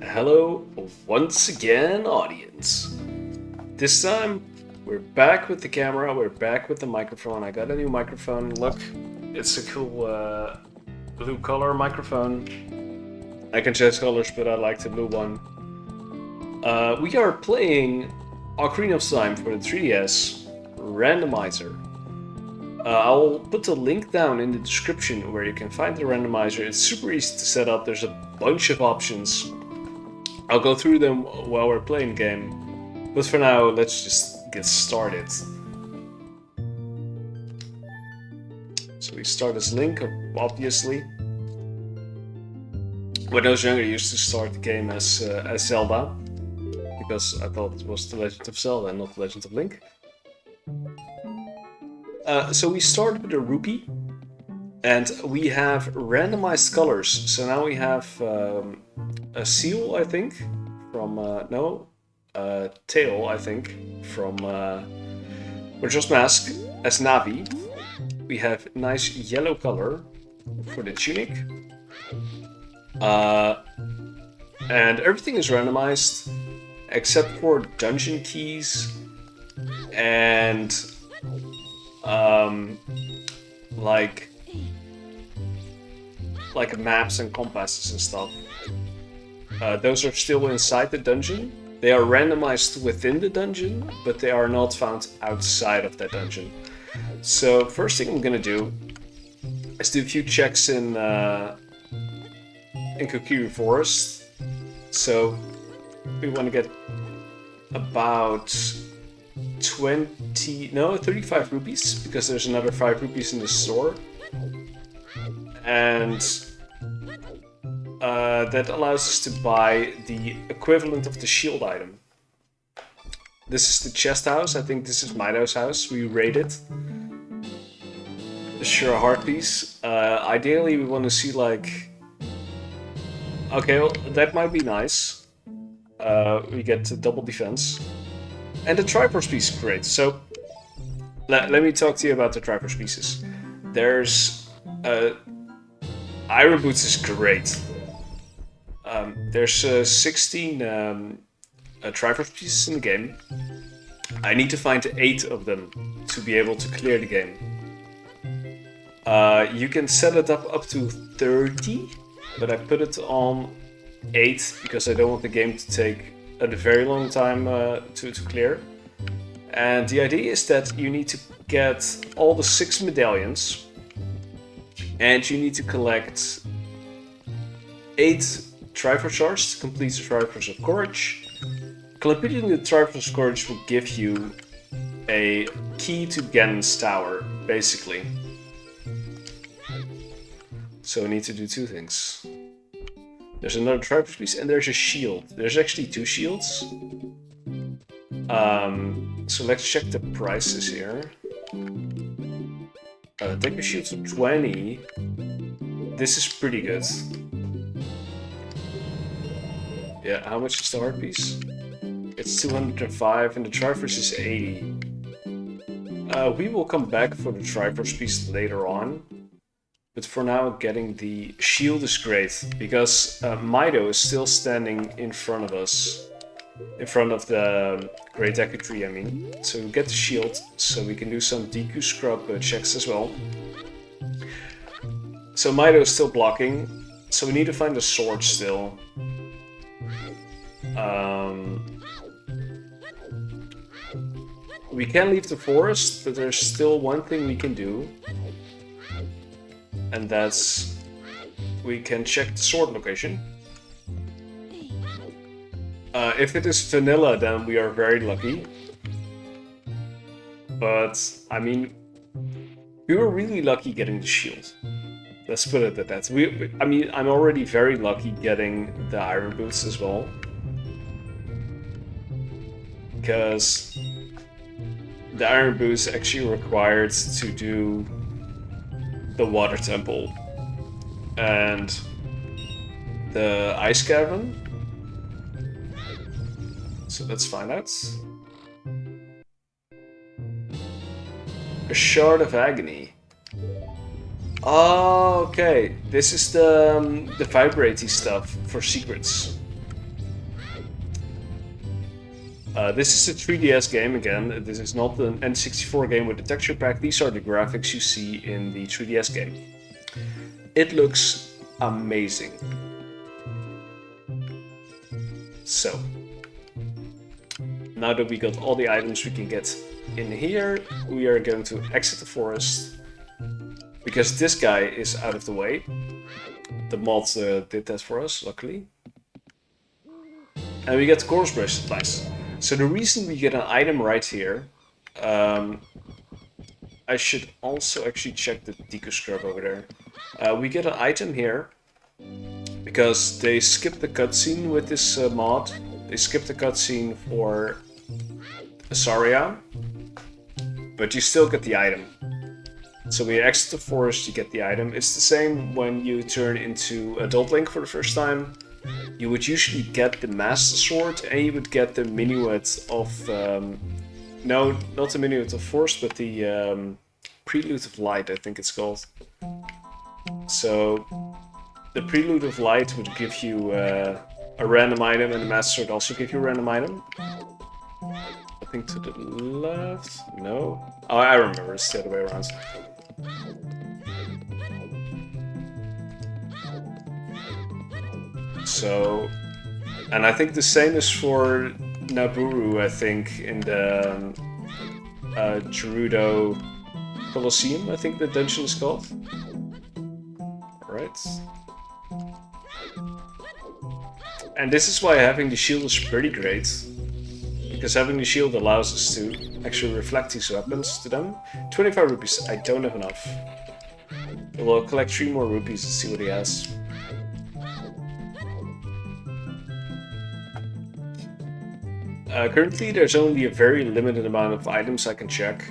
Hello once again, audience. This time we're back with the camera, we're back with the microphone. I got a new microphone. Look, it's a cool blue color microphone. I can change colors, but I like the blue one. We are playing Ocarina of Time for the 3DS Randomizer. I'll put the link down in the description where you can find the randomizer. It's super easy to set up. There's a bunch of options. I'll go through them while we're playing the game. But for now, let's just get started. So we start as Link, obviously. When I was younger, I used to start the game as Zelda. Because I thought it was The Legend of Zelda and not The Legend of Link. So we start with a rupee, and we have randomized colors. So now we have a seal, I think, from tail, I think, from Majora's Mask as Navi. We have nice yellow color for the tunic, and everything is randomized except for dungeon keys and like maps and compasses and stuff. Those are still inside the dungeon. They are randomized within the dungeon, but they are not found outside of that dungeon. So first thing I'm gonna do is do a few checks in Kokiri Forest. So we want to get about 35 rupees, because there's another 5 rupees in the store. And that allows us to buy the equivalent of the shield item. This is the chest house. I think this is Mido's house. We raided. Sure, a heart piece. Ideally, we want to see like... Okay, well, that might be nice. We get double defense. And the Triforce piece is great. So, let me talk to you about the Triforce pieces. There's... Iron Boots is great. There's 16 Triforce pieces in the game. I need to find 8 of them to be able to clear the game. You can set it up to 30, but I put it on 8 because I don't want the game to take a very long time to clear. And the idea is that you need to get all the 6 medallions, and you need to collect 8 Triforce shards to complete the Triforce of Courage. Completing the Triforce of Courage will give you a key to Ganon's Tower, basically. So we need to do 2 things. There's another Triforce piece and there's a shield. There's actually 2 shields. So let's check the prices here. Take a shield for 20. This is pretty good. Yeah, how much is the heart piece? It's 205 and the Triforce is 80. We will come back for the Triforce piece later on. But for now, getting the shield is great, because Mido is still standing in front of us. In front of the Great Deku Tree, I mean. So we get the shield, so we can do some DQ scrub checks as well. So Mido is still blocking, so we need to find the sword still. We can leave the forest, but there's still one thing we can do. And that's... we can check the sword location. If it is vanilla, then we are very lucky. But, I mean, we were really lucky getting the shield. Let's put it at that. I mean, I'm already very lucky getting the Iron Boots as well. Because the Iron Boots actually required to do the Water Temple and the Ice Cavern. So let's find out. A Shard of Agony. Oh, okay. This is the vibratey stuff for secrets. This is a 3DS game again. This is not an N64 game with the texture pack. These are the graphics you see in the 3DS game. It looks amazing. So, now that we got all the items we can get in here, we are going to exit the forest. Because this guy is out of the way. The mod did that for us, luckily. And we get the course bracelet, nice. So the reason we get an item right here, I should also actually check the Deku Scrub over there. We get an item here because they skipped the cutscene with this mod. They skipped the cutscene for Asaria, but you still get the item. So we exit the forest, you get the item. It's the same when you turn into Adult Link for the first time. You would usually get the Master Sword and you would get the Minuet of... no, not the Minuet of Force, but the Prelude of Light, I think it's called. So the Prelude of Light would give you a random item, and the Master Sword also give you a random item. I think to the left? No? Oh, I remember, it's the other way around. So, and I think the same is for Naburu, I think, in the Gerudo Colosseum, I think the dungeon is called. Alright. And this is why having the shield is pretty great. Because having the shield allows us to actually reflect these weapons to them. 25 rupees, I don't have enough. We'll collect 3 more rupees and see what he has. Currently, there's only a very limited amount of items I can check.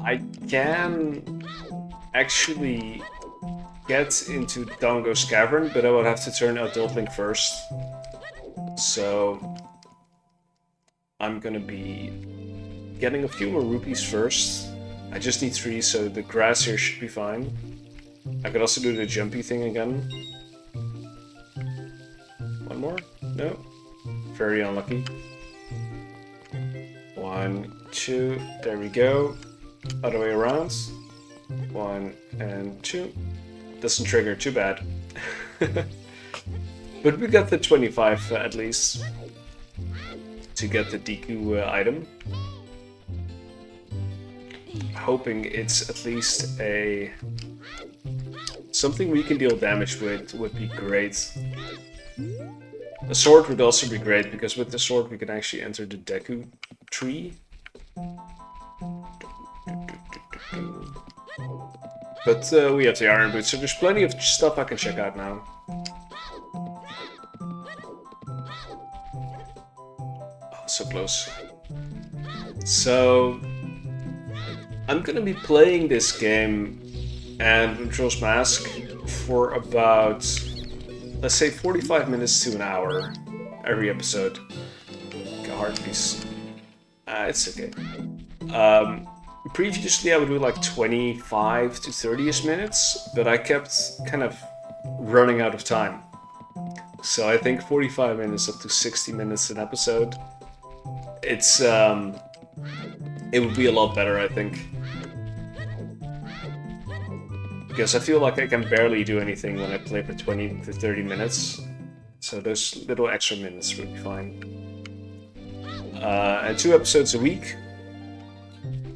I can actually get into Dango's Cavern, but I will have to turn Adult Link first. So I'm gonna be getting a few more rupees first. I just need 3, so the grass here should be fine. I could also do the jumpy thing again. One more? No? Very unlucky. 1, 2, there we go. Other way around. 1 and 2. Doesn't trigger, too bad. But we got the 25 at least to get the Deku item. Hoping it's at least a something we can deal damage with would be great. A sword would also be great because with the sword we can actually enter the Deku tree. But we have the Iron Boots, so there's plenty of stuff I can check out now. Oh, so close. So I'm gonna be playing this game and Majora's Mask for about, let's say, 45 minutes to an hour every episode. Okay, heart piece. It's okay. Previously I would do like 25 to 30ish minutes, but I kept kind of running out of time. So I think 45 minutes up to 60 minutes an episode. It's it would be a lot better, I think. Because I feel like I can barely do anything when I play for 20 to 30 minutes. So those little extra minutes would be fine. And 2 episodes a week.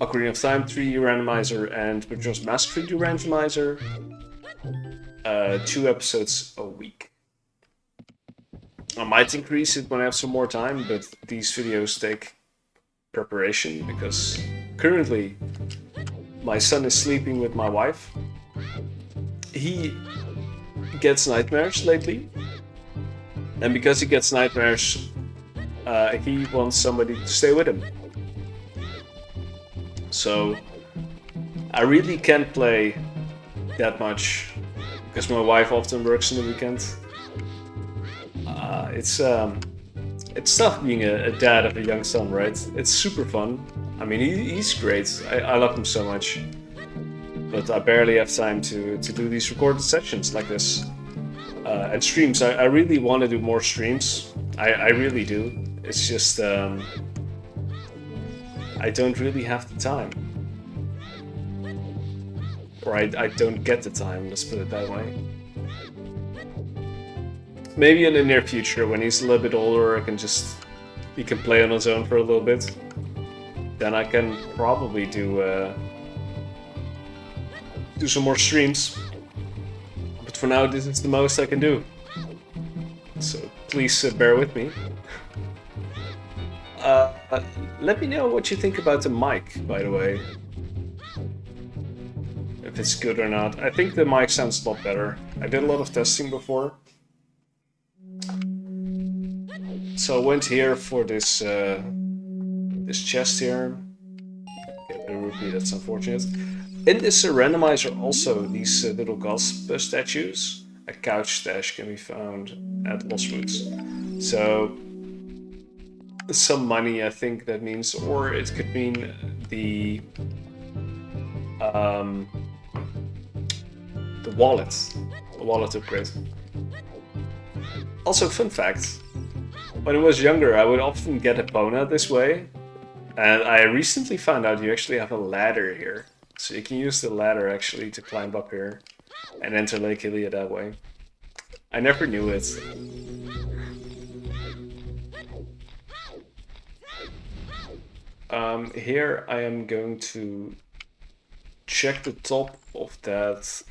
Ocarina of Time 3D randomizer and Majora's Mask 3D randomizer. 2 episodes a week. I might increase it when I have some more time, but these videos take preparation because currently my son is sleeping with my wife. He gets nightmares lately, and because he gets nightmares, he wants somebody to stay with him. So I really can't play that much because my wife often works on the weekend. It's tough being a dad of a young son, right? It's super fun. I mean, he's great. I love him so much. But I barely have time to do these recorded sessions like this. And streams. I really want to do more streams. I really do. It's just I don't really have the time. Or I don't get the time, let's put it that way. Maybe in the near future, when he's a little bit older, he can play on his own for a little bit. Then I can probably do some more streams. But for now, this is the most I can do. So please bear with me. Let me know what you think about the mic, by the way. If it's good or not. I think the mic sounds a lot better. I did a lot of testing before. So I went here for this this chest here. Get a rupee, that's unfortunate. In this randomizer also, these little ghost statues, a couch stash can be found at Lost Roots. So some money, I think that means, or it could mean the wallet upgrade. Also, fun fact, when I was younger, I would often get Epona this way, and I recently found out you actually have a ladder here. So you can use the ladder actually to climb up here and enter Lake Hylia that way. I never knew it. Here I am going to check the top of that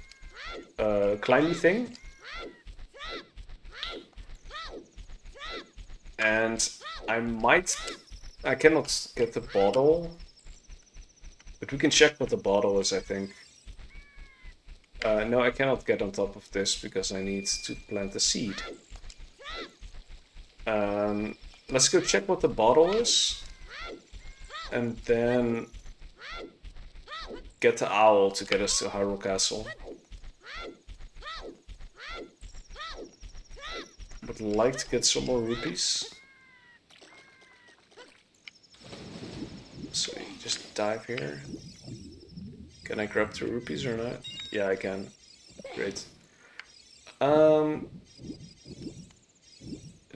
climby thing. And I cannot get the bottle, but we can check what the bottle is, I think. No, I cannot get on top of this because I need to plant a seed. Let's go check what the bottle is, and then get the owl to get us to Hyrule Castle. Would like to get some more rupees. So you just dive here. Can I grab 2 rupees or not? Yeah, I can. Great.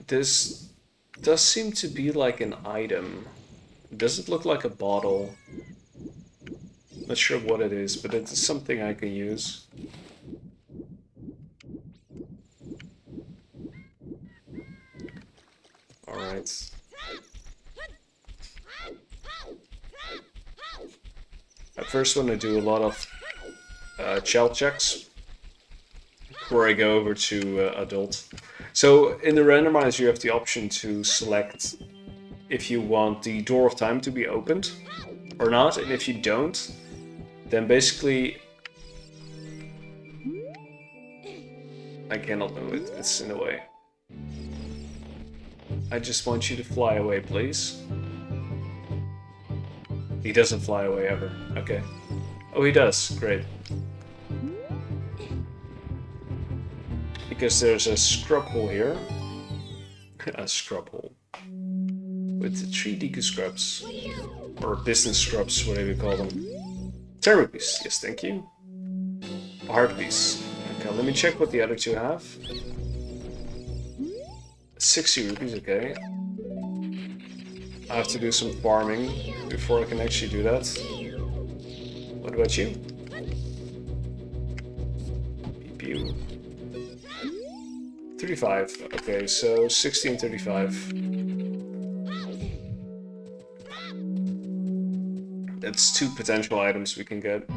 This does seem to be like an item. Does it look like a bottle? Not sure what it is, but it's something I can use. Alright. I first want to do a lot of child checks before I go over to adult. So in the randomizer you have the option to select if you want the Door of Time to be opened or not, and if you don't, then basically I cannot move it, it's in the way. I just want you to fly away, please. He doesn't fly away ever. Okay. Oh, he does. Great. Because there's a scrub hole here. A scrub hole. With 3 Deku scrubs. Or business scrubs, whatever you call them. 10 rupees. Yes, thank you. A heart piece. Okay, let me check what the other 2 have. 60 rupees, okay. I have to do some farming before I can actually do that. What about you? Pew. 35. Okay, so 60 and 35. That's 2 potential items we can get.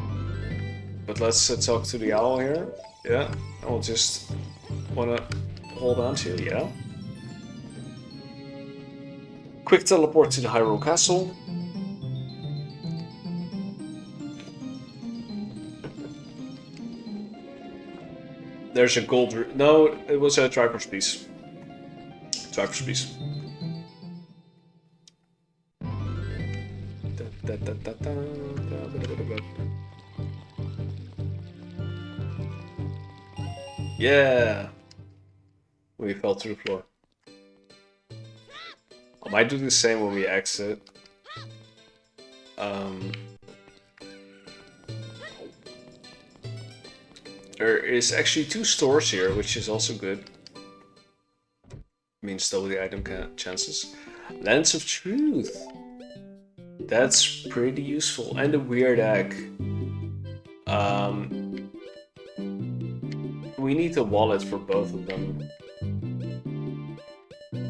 But let's talk to the owl here. Yeah, I'll just wanna hold on to you, yeah. Quick teleport to the Hyrule Castle. There's a gold... No, it was a Triforce piece. Triforce piece. Yeah! We fell through the floor. I might do the same when we exit. There is actually 2 stores here, which is also good. Means double the item chances. Lens of Truth. That's pretty useful. And a weird egg. We need a wallet for both of them.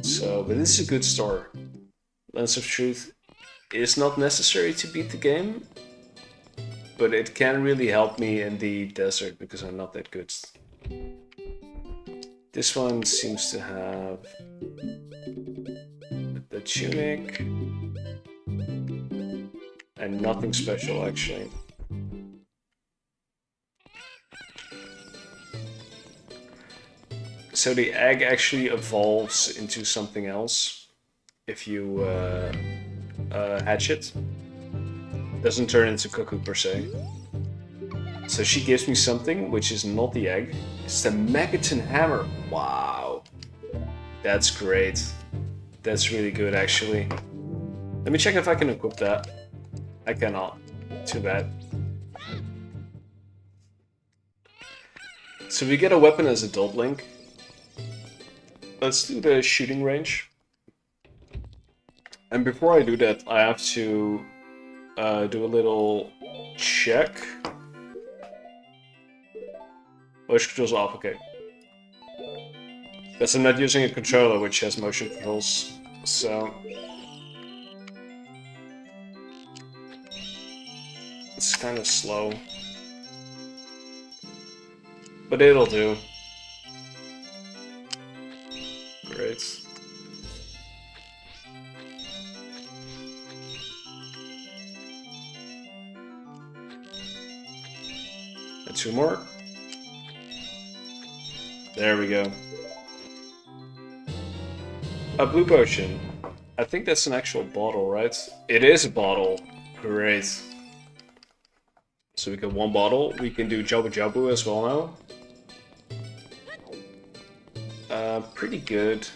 So, but this is a good store. Lens of Truth is not necessary to beat the game, but it can really help me in the desert because I'm not that good. This one seems to have the tunic and nothing special actually. So the egg actually evolves into something else if you hatch it. Doesn't turn into cuckoo per se. So she gives me something which is not the egg. It's the Megaton Hammer. Wow. That's great. That's really good actually. Let me check if I can equip that. I cannot. Too bad. So we get a weapon as Adult Link. Let's do the shooting range. And before I do that, I have to do a little check. Motion controls off, okay. Because I'm not using a controller which has motion controls, so... It's kind of slow. But it'll do. Great. And 2 more. There we go. A blue potion. I think that's an actual bottle, right? It is a bottle. Great. So we get 1 bottle. We can do Jabu Jabu as well now. Pretty good.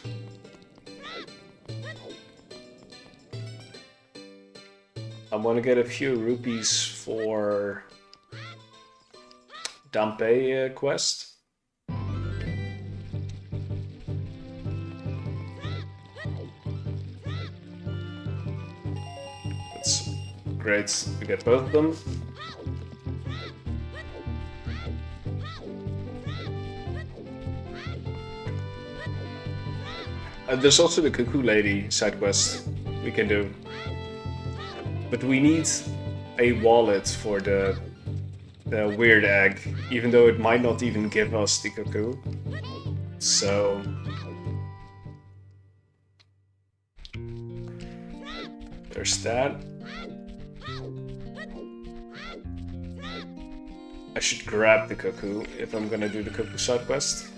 I want to get a few rupees for Dampe quest. That's great. We get both of them. There's also the Cuckoo Lady side quest we can do. But we need a wallet for the weird egg, even though it might not even give us the cuckoo. So... there's that. I should grab the cuckoo if I'm gonna do the cuckoo side quest.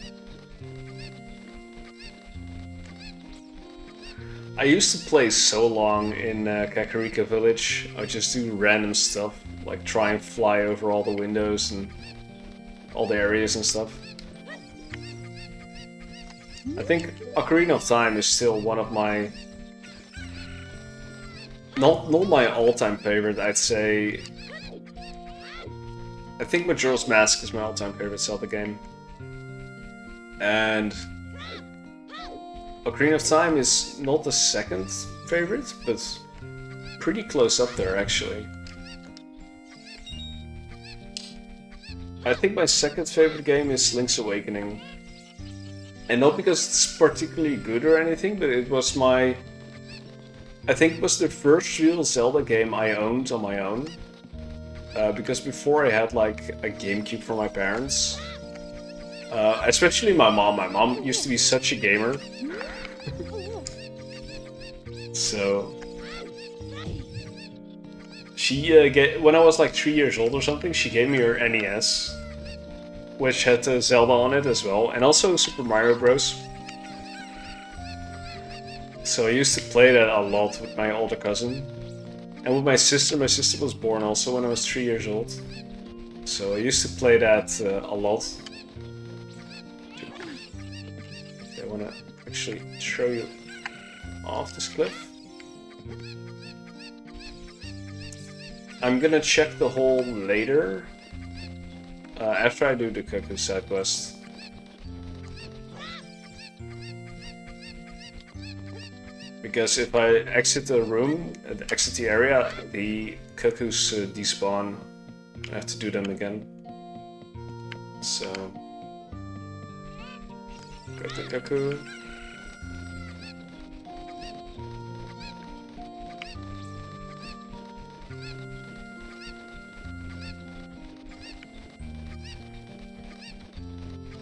I used to play so long in Kakariko Village. I would just do random stuff, like try and fly over all the windows and all the areas and stuff. I think Ocarina of Time is still one of my... Not my all-time favorite, I'd say... I think Majora's Mask is my all-time favorite Zelda game. And... Ocarina of Time is not the second favorite, but pretty close up there actually. I think my second favorite game is Link's Awakening. And not because it's particularly good or anything, but it was my... I think it was the first real Zelda game I owned on my own. Because before I had like a GameCube from my parents. Especially my mom. My mom used to be such a gamer. So she when I was like 3 years old or something, she gave me her NES, which had Zelda on it as well, and also Super Mario Bros. So I used to play that a lot with my older cousin, and with my sister. My sister was born also when I was 3 years old, so I used to play that a lot. I want to actually throw you off this cliff. I'm gonna check the hole later. After I do the cuckoo side quest. Because if I exit the room, exit the area, the cuckoos despawn. I have to do them again. So, got the cuckoo.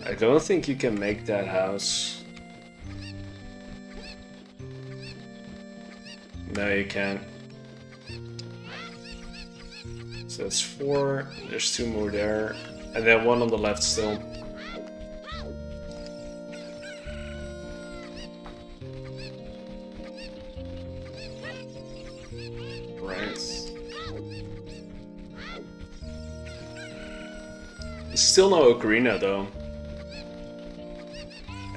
I don't think you can make that house. No, you can't. So that's 4, there's 2 more there, and then 1 on the left still. Right. Still no Ocarina though.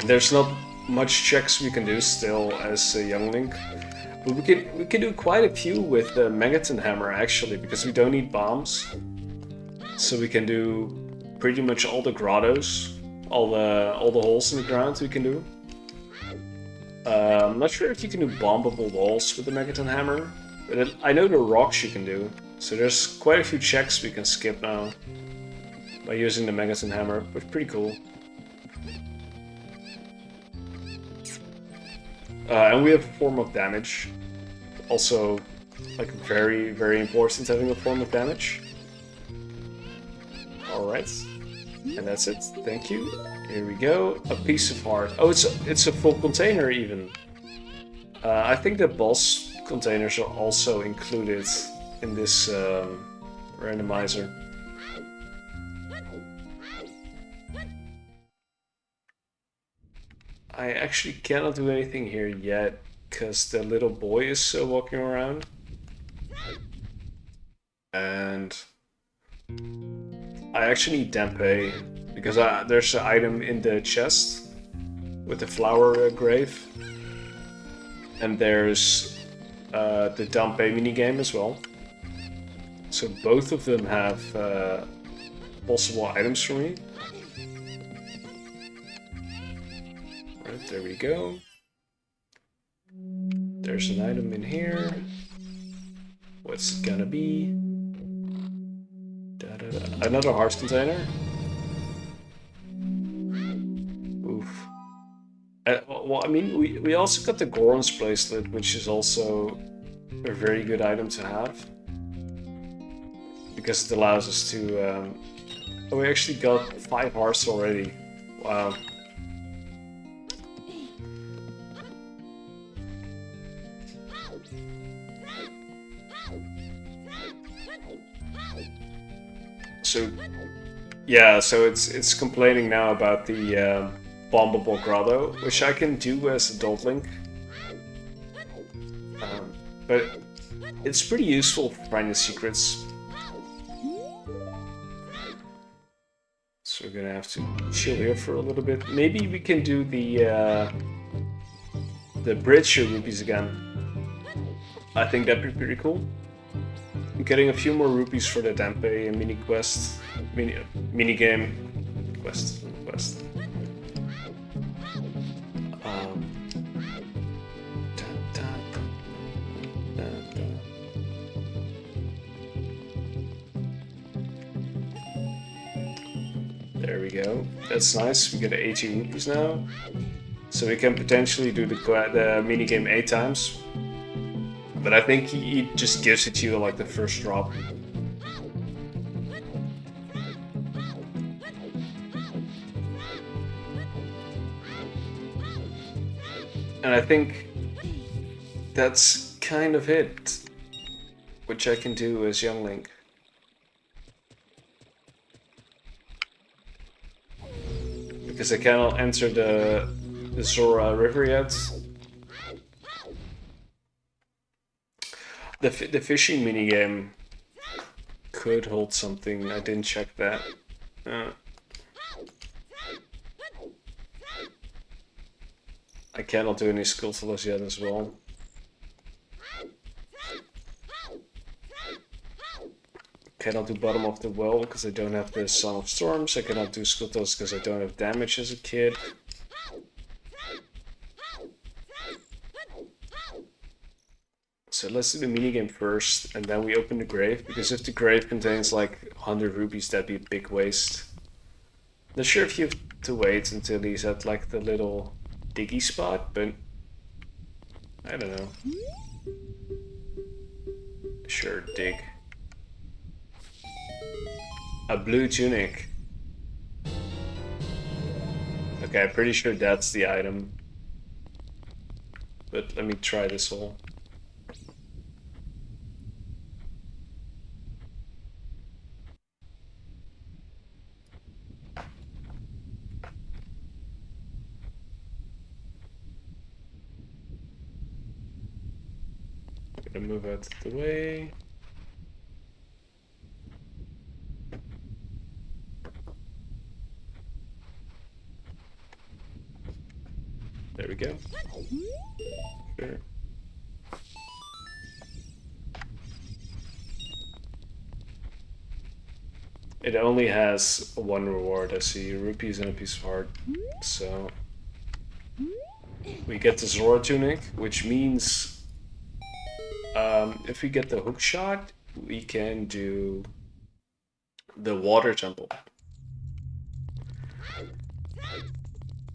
There's not much checks we can do still as a young Link. But we can do quite a few with the Megaton Hammer actually, because we don't need bombs. So we can do pretty much all the grottos, all the holes in the ground we can do. I'm not sure if you can do bombable walls with the Megaton Hammer, but I know the rocks you can do. So there's quite a few checks we can skip now by using the Megaton Hammer, but pretty cool. And we have a form of damage. Also, like very, very important having a form of damage. Alright. And that's it. Thank you. Here we go. A piece of heart. Oh, it's a full container even. I think the boss containers are also included in this randomizer. I actually cannot do anything here yet, because the little boy is walking around. And I actually need Dampe, because there's an item in the chest with the flower grave. And there's the Dampe minigame as well. So both of them have possible items for me. Right, there we go. There's an item in here. What's it gonna be? Another heart container. Oof. Well, I mean, we also got the Goron's bracelet, which is also a very good item to have. Because it allows us to... Oh, we actually got 5 hearts already. Wow. So, yeah, so it's complaining now about the bombable grotto, which I can do as Adult Link. But it's pretty useful for finding secrets. So we're gonna have to chill here for a little bit. Maybe we can do the bridge rupees again. I think that'd be pretty cool. I'm getting a few more rupees for the Dampe mini quest, mini game quest. There we go. That's nice. We get 80 rupees now, so we can potentially do the mini game 8 times. But I think he just gives it to you like the first drop. And I think that's kind of it, which I can do as Young Link. Because I cannot enter the Zora River yet. The fishing minigame could hold something. I didn't check that. I cannot do any Skulltulas yet as well. cannot do Bottom of the Well because I don't have the Song of Storms. I cannot do Skulltoss because I don't have damage as a kid. So let's do the minigame first, and then we open the grave, because if the grave contains like 100 rupees, that'd be a big waste. Not sure if you have to wait until he's at like the little diggy spot, but I don't know. Sure, dig. A blue tunic. Okay, I'm pretty sure that's the item. But let me try this all. I'm gonna move out of the way. There we go. Sure. It only has one reward, I see, rupees and a piece of heart. So we get the Zora tunic, which means if we get the hook shot, we can do the water temple.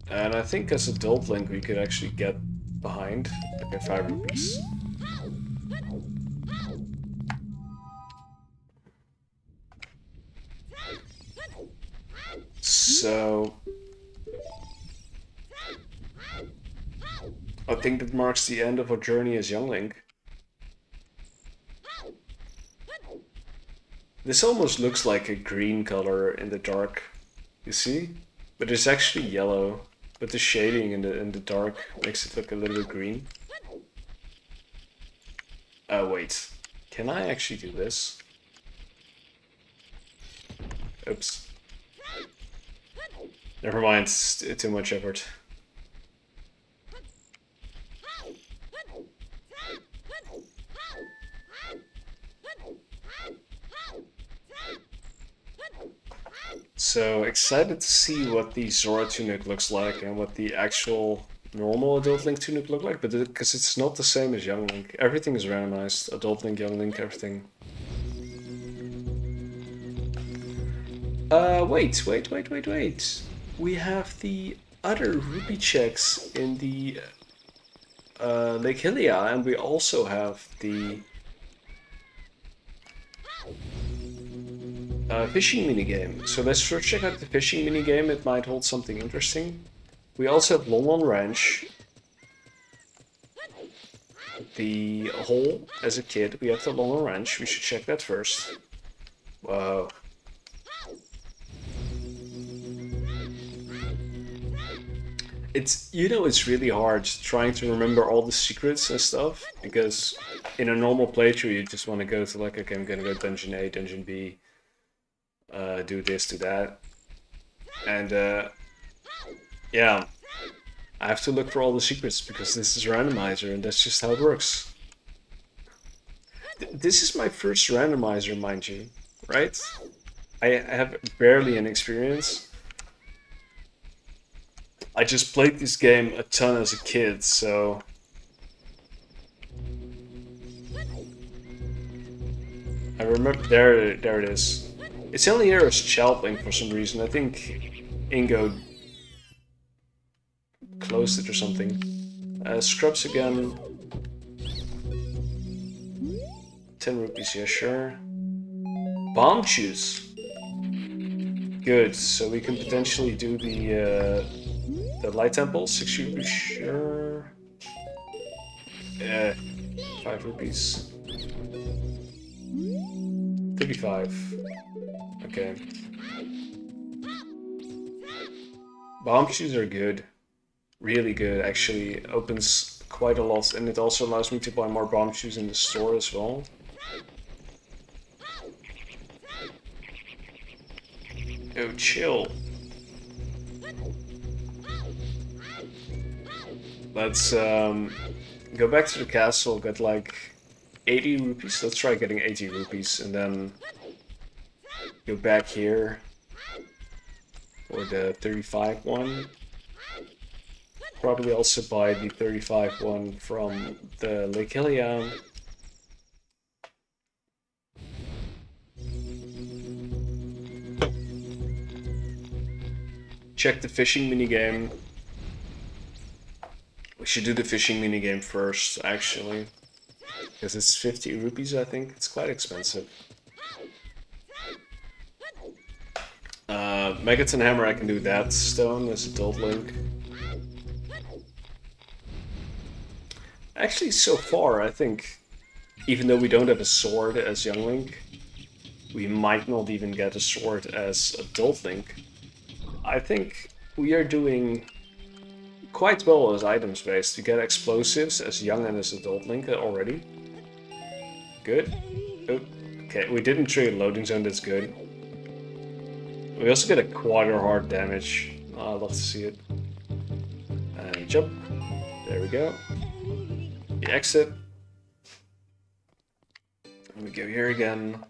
And I think as adult Link we could actually get behind. Okay, 5 rupees. So I think that marks the end of our journey as young Link. This almost looks like a green color in the dark, you see? But it's actually yellow, but the shading in the dark makes it look a little bit green. Wait. Can I actually do this? Oops. Never mind, it's too much effort. So excited to see what the Zora tunic looks like and what the actual normal Adult Link tunic look like, but because it's not the same as Young Link. Everything is randomized. Adult Link, Young Link, everything. Wait. We have the other rupee checks in the Lake Hylia, and we also have the fishing minigame. So let's first check out the fishing minigame, it might hold something interesting. We also have Lon Lon Ranch. The hole as a kid, we have the Lon Lon Ranch, we should check that first. Wow. It's, you know, it's really hard trying to remember all the secrets and stuff, because in a normal playthrough you just want to go to like, okay, I'm gonna go Dungeon A, Dungeon B, do this, do that. And yeah, I have to look for all the secrets because this is Randomizer and that's just how it works. This is my first Randomizer, mind you, right? I have barely an experience. I just played this game a ton as a kid, so... I remember, there it is. It's only here as Child Link for some reason. I think Ingo closed it or something. Scrubs again. 10 rupees, yeah, sure. Bomb shoes. Good, so we can potentially do the light temple. 6 rupees, sure. 5 rupees. 35. Okay. Bomb shoes are good. Really good, actually. It opens quite a lot, and it also allows me to buy more bomb shoes in the store as well. Oh, chill. Let's go back to the castle, get like 80 rupees. Let's try getting 80 rupees, and then Go back here. Or the 35 one. Probably also buy the 35 one from the Lake Hylia. Check the fishing minigame. We should do the fishing minigame first, actually. Because it's 50 rupees, I think. It's quite expensive. Maggots and Hammer, I can do that stone as Adult Link. Actually, so far, I think, even though we don't have a sword as Young Link, we might not even get a sword as Adult Link. I think we are doing quite well as items based. We get explosives as Young and as Adult Link already. Good. Oh, okay, we didn't trigger loading zone, that's good. We also get a quarter heart damage. Oh, I'd love to see it. And jump. There we go. We exit. And we go here again.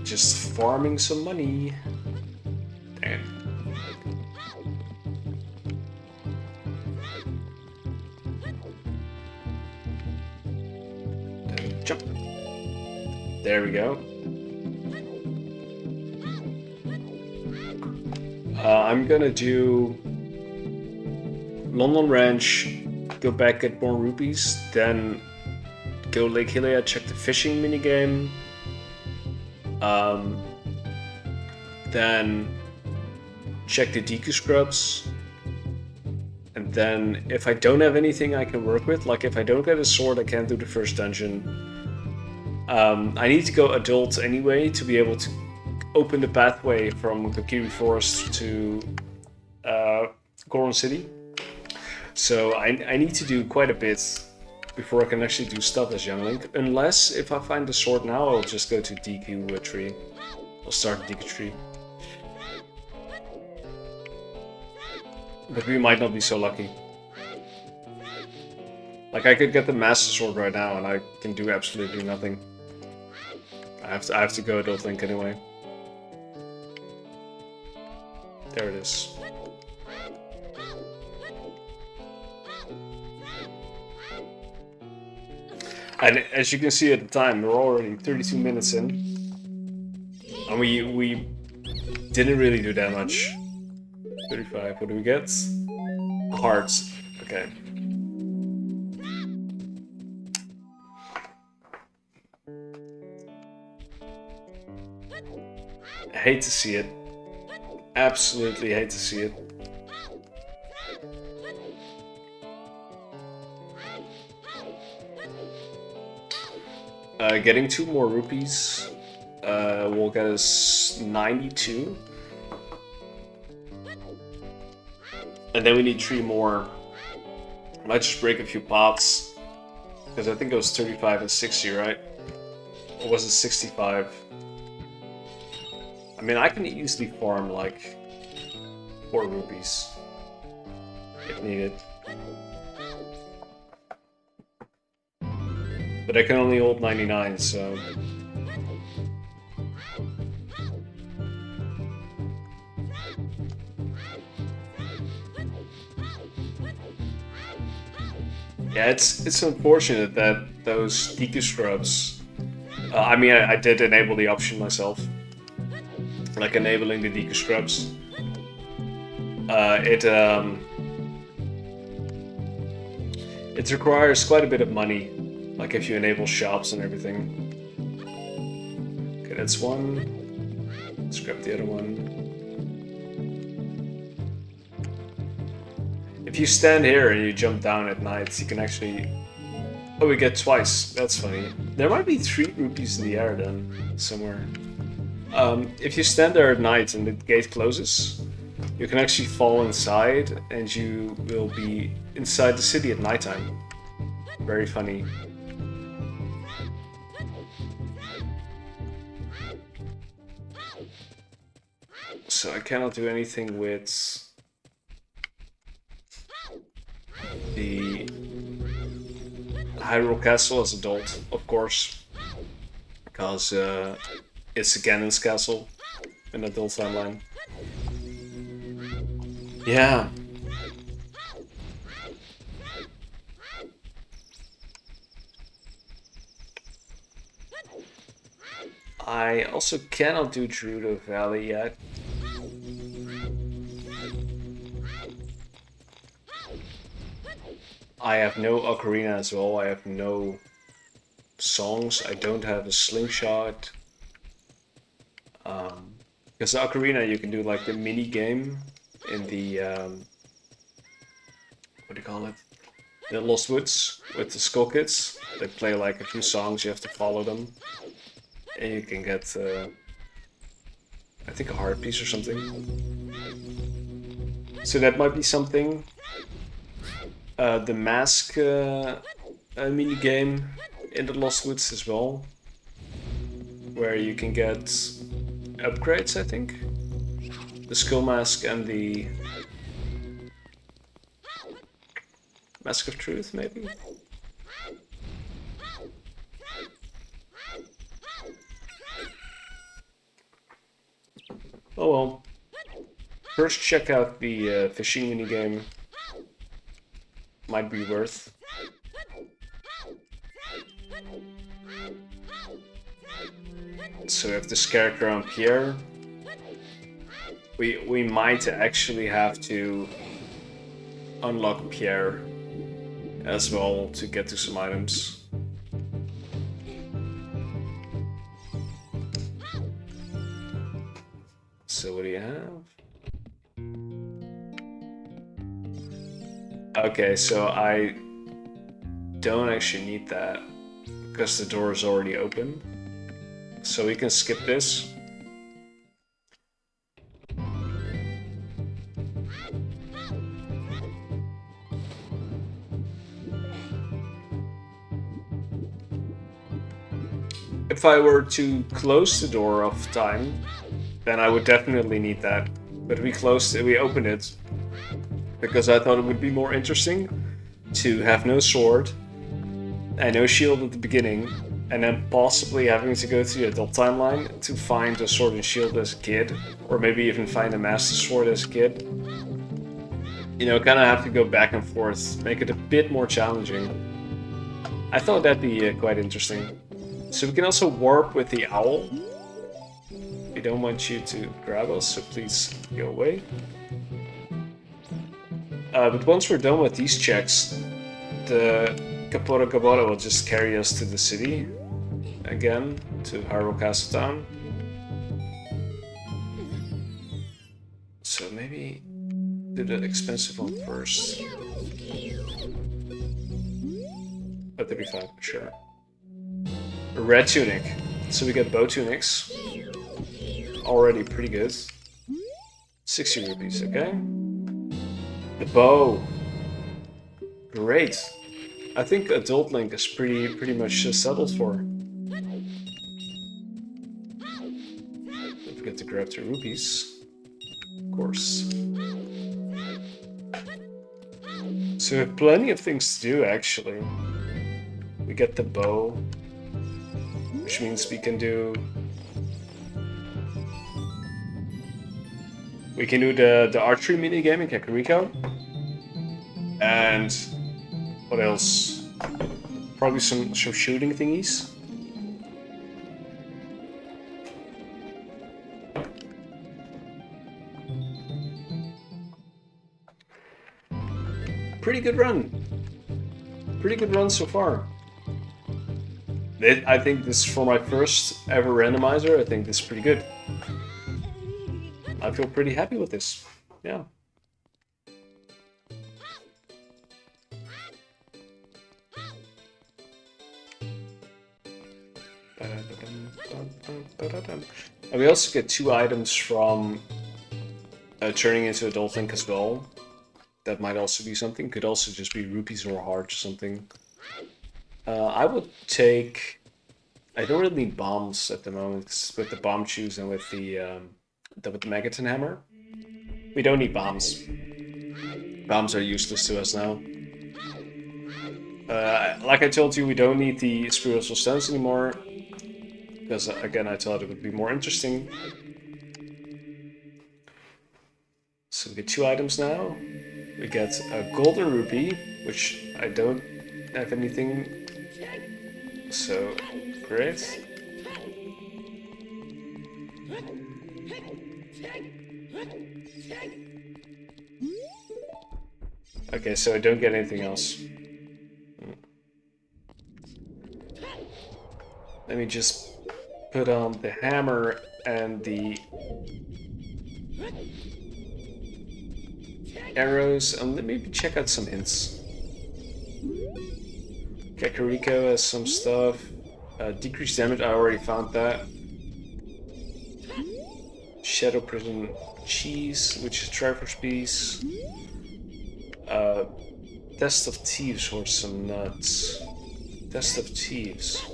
Just farming some money. Damn. And jump. There we go. I'm gonna do London Ranch, go back, get more rupees, then go Lake Hylia, check the fishing minigame. Then check the Deku Scrubs. And then if I don't have anything I can work with, like if I don't get a sword, I can't do the first dungeon. I need to go adult anyway to be able to open the pathway from Kokiri Forest to Goron City. So I need to do quite a bit before I can actually do stuff as Young Link. Unless if I find the sword now, I'll just go to Deku Tree. I'll start Deku Tree. But we might not be so lucky. Like I could get the Master Sword right now and I can do absolutely nothing. I have to go Adult Link anyway. There it is. And as you can see at the time, we're already 32 minutes in. And we didn't really do that much. 35, what do we get? Hearts. Okay. I hate to see it. Absolutely hate to see it. Getting 2 more rupees will get us 92. And then we need 3 more. Might just break a few pots. Because I think it was 35 and 60, right? Or was it 65? I mean, I can easily farm like 4 rupees if needed. But I can only hold 99, so... Yeah, it's unfortunate that those Deku Scrubs... I mean, I did enable the option myself. Like enabling the Deku Scrubs. It requires quite a bit of money. Like if you enable shops and everything. Okay, that's one. Let's grab the other one. If you stand here and you jump down at night, you can actually... Oh, we get twice. That's funny. There might be 3 rupees in the air then, somewhere. If you stand there at night and the gate closes, you can actually fall inside and you will be inside the city at nighttime. Very funny. So I cannot do anything with the Hyrule Castle as adult, of course. because it's Ganon's castle in adult timeline. Yeah. I also cannot do Gerudo Valley yet. I have no Ocarina as well. I have no songs. I don't have a slingshot. Because the Ocarina, you can do like the mini game in the what do you call it? The Lost Woods with the Skull Kids. They play like a few songs. You have to follow them, and you can get I think a heart piece or something. So that might be something. The mask mini game in the Lost Woods as well, where you can get upgrades, I think. The Skull Mask and the Mask of Truth, maybe? Oh well. First check out the fishing minigame. Might be worth. So we have this character on Pierre. We might actually have to unlock Pierre as well to get to some items. So what do you have? Okay, so I don't actually need that because the door is already open. So we can skip this. If I were to close the door of time, then I would definitely need that. But we closed it, we opened it because I thought it would be more interesting to have no sword and no shield at the beginning, and then possibly having to go through the adult timeline to find a sword and shield as a kid, or maybe even find a master sword as a kid. You know, kind of have to go back and forth, make it a bit more challenging. I thought that'd be quite interesting. So we can also warp with the owl. We don't want you to grab us, so please go away. But once we're done with these checks, the Kapora Gabora will just carry us to the city again, to Hyrule Castle Town. So maybe do the expensive one first. At 35, sure. A red tunic. So we get bow tunics. Already pretty good. 60 rupees, okay. The bow. Great. I think Adult Link is pretty much settled for. Don't forget to grab the rupees. Of course. So we have plenty of things to do, actually. We get the bow, which means we can do the archery minigame in Kakariko. And what else? Probably some shooting thingies. Pretty good run. Pretty good run so far. I think this, for my first ever randomizer, I think this is pretty good. I feel pretty happy with this. Yeah. And we also get 2 items from turning into Adult Link as well. That might also be something. Could also just be rupees or hearts or something. I would take... I don't really need bombs at the moment with the bomb shoes and with the Megaton hammer. We don't need bombs. Bombs are useless to us now. Like I told you, we don't need the spiritual stones anymore. Because again, I thought it would be more interesting. So we get 2 items now. We get a golden rupee, which I don't have anything. So great. Okay, so I don't get anything else. Let me just put on the hammer and the arrows, and let me check out some hints. Kakariko has some stuff. Decreased damage, I already found that. Shadow Prison Cheese, which is Triforce Piece. Test of Thieves or some nuts. Test of Thieves.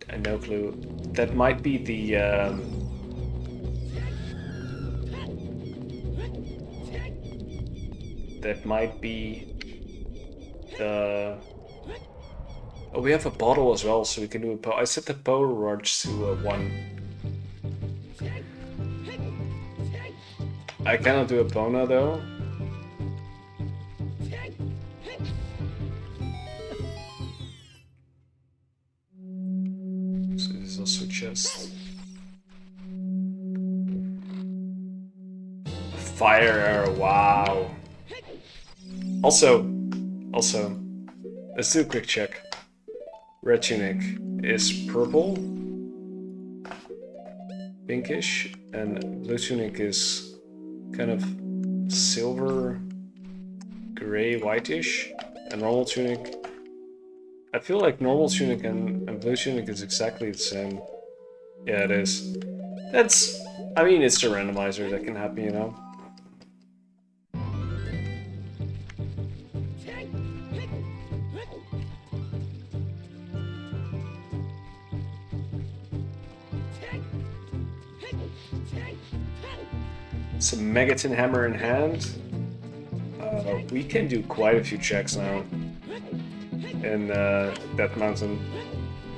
I have no clue. That might be the that might be the. Oh, we have a bottle as well, so we can do a po. I set the power rods to 1. I cannot do a Pona though. So this is also just a fire arrow. Wow. Also, let's do a quick check. Red tunic is purple, pinkish, and blue tunic is kind of silver, gray, whitish, and normal tunic. I feel like normal tunic and blue tunic is exactly the same. Yeah, it is. That's, I mean, it's the randomizer that can happen, you know? Some Megaton hammer in hand. We can do quite a few checks now in that mountain.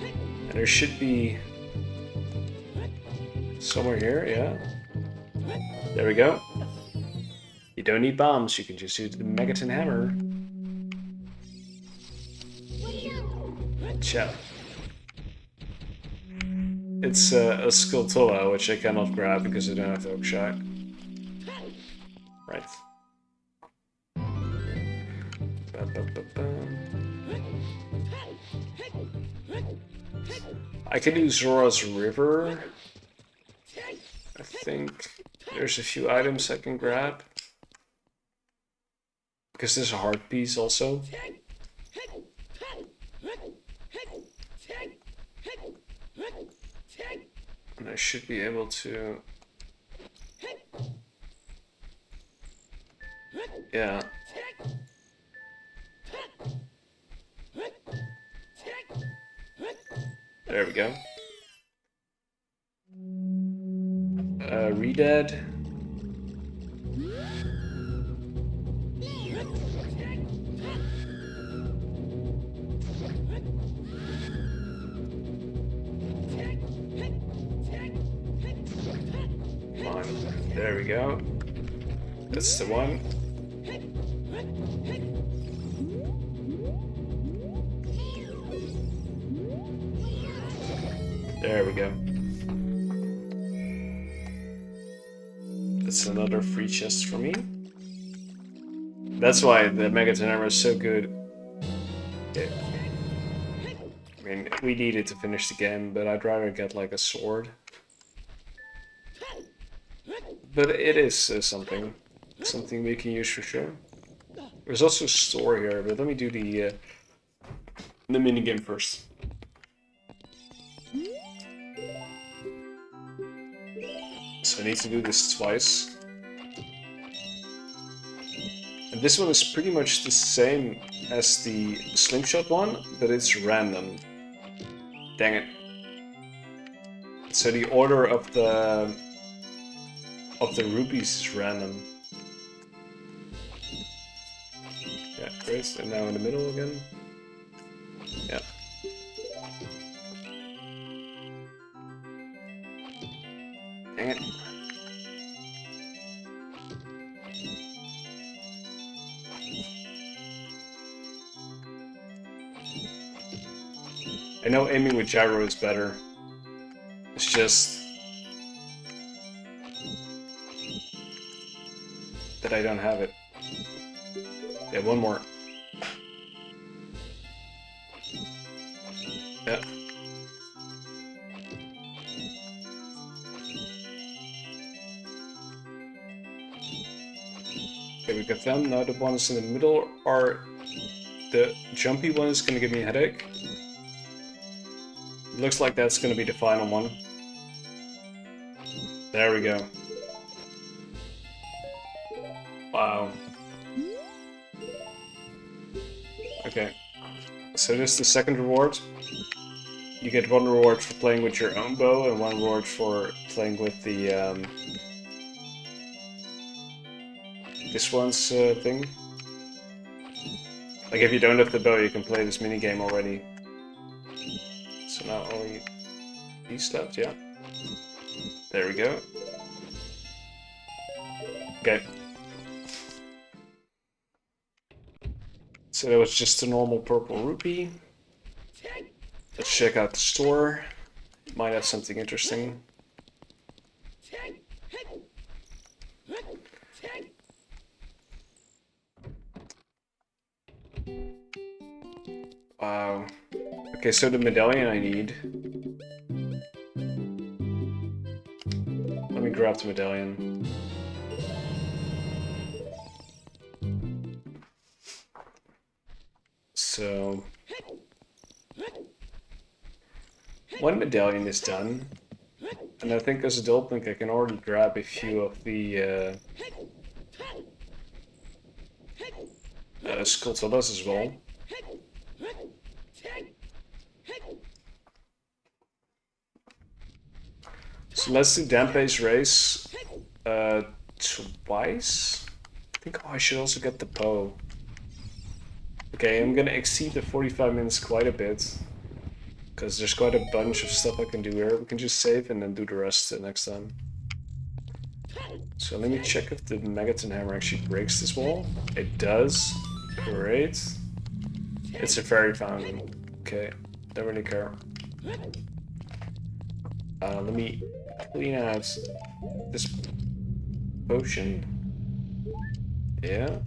And there should be somewhere here, yeah. There we go. You don't need bombs, you can just use the Megaton hammer. Ciao. It's a Skulltula, which I cannot grab because I don't have the hookshot. Right. I can do Zora's River. I think there's a few items I can grab. Because there's a heart piece also. And I should be able to... Yeah. There we go. Redead. Come on. There we go. That's the one. There we go. That's another free chest for me. That's why the Megaton hammer is so good. Yeah. I mean, we need it to finish the game, but I'd rather get like a sword. But it is something we can use for sure. There's also a store here, but let me do the minigame first. So I need to do this twice. And this one is pretty much the same as the slingshot one, but it's random. Dang it. So the order of the rupees is random. Yeah, great. And now in the middle again. Yeah. Dang it. I know aiming with gyro is better. It's just that I don't have it. Yeah, one more. Yeah. Okay, we got them. Now the ones in the middle are... The jumpy one is gonna give me a headache. Looks like that's gonna be the final one. There we go. Wow. Okay. So this is the second reward. You get one reward for playing with your own bow and one reward for playing with the this one's thing. Like if you don't have the bow, you can play this minigame already. So now only these left, yeah. There we go. Okay. So that was just a normal purple rupee. Let's check out the store. Might have something interesting. Wow. Okay, so the medallion I need. Let me grab the medallion. So... one medallion is done. And I think as a adult link I can already grab a few of the Skulltulas as well. So let's do Dampe's race twice. I think I should also get the Poe. Okay, I'm gonna exceed the 45 minutes quite a bit. Because there's quite a bunch of stuff I can do here. We can just save and then do the rest next time. So let me check if the Megaton Hammer actually breaks this wall. It does. Great. It's a fairy fountain. Okay, don't really care. Let me clean out this potion. Yeah.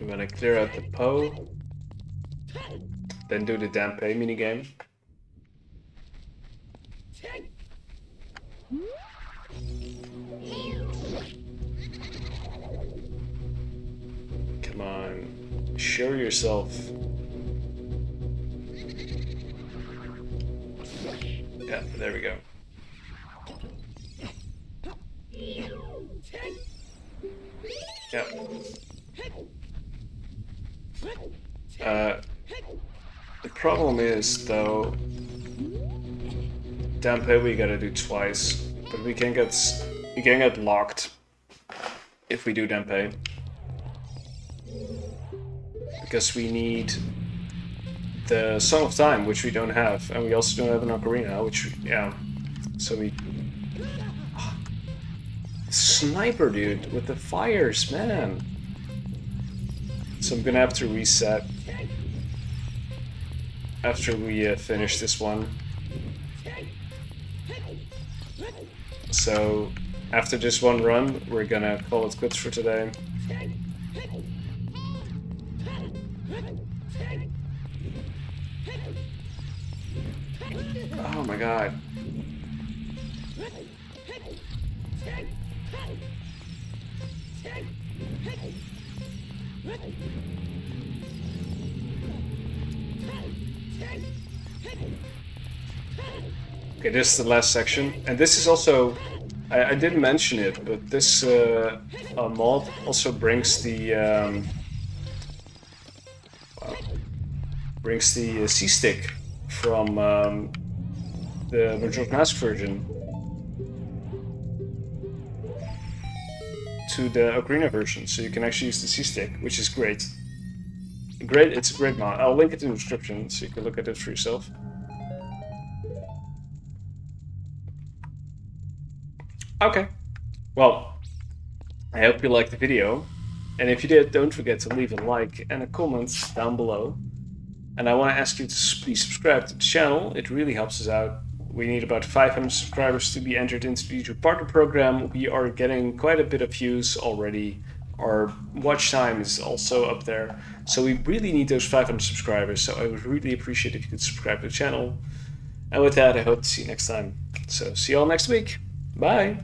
I'm gonna clear out the Poe. Then do the Dampe minigame. Come on, show yourself. Yeah, there we go. Yeah. The problem is, though, Dampe we gotta do twice, but we can get locked if we do Dampe. Because we need the Song of Time, which we don't have, and we also don't have an Ocarina, which, yeah, so we... Sniper, dude, with the fires, man! So I'm gonna have to reset after we finish this one. So after this one run, we're gonna call it quits for today. Oh my god. Okay, this is the last section, and this is also, I didn't mention it, but this mod also brings the C-stick from the Majora's Mask version to the Ocarina version, so you can actually use the C-stick, which is great. It's a great mod. I'll link it in the description so you can look at it for yourself. Okay. Well, I hope you liked the video. And if you did, don't forget to leave a like and a comment down below. And I want to ask you to please subscribe to the channel. It really helps us out. We need about 500 subscribers to be entered into the YouTube Partner Program. We are getting quite a bit of views already. Our watch time is also up there. So we really need those 500 subscribers. So I would really appreciate if you could subscribe to the channel. And with that, I hope to see you next time. So see you all next week. Bye.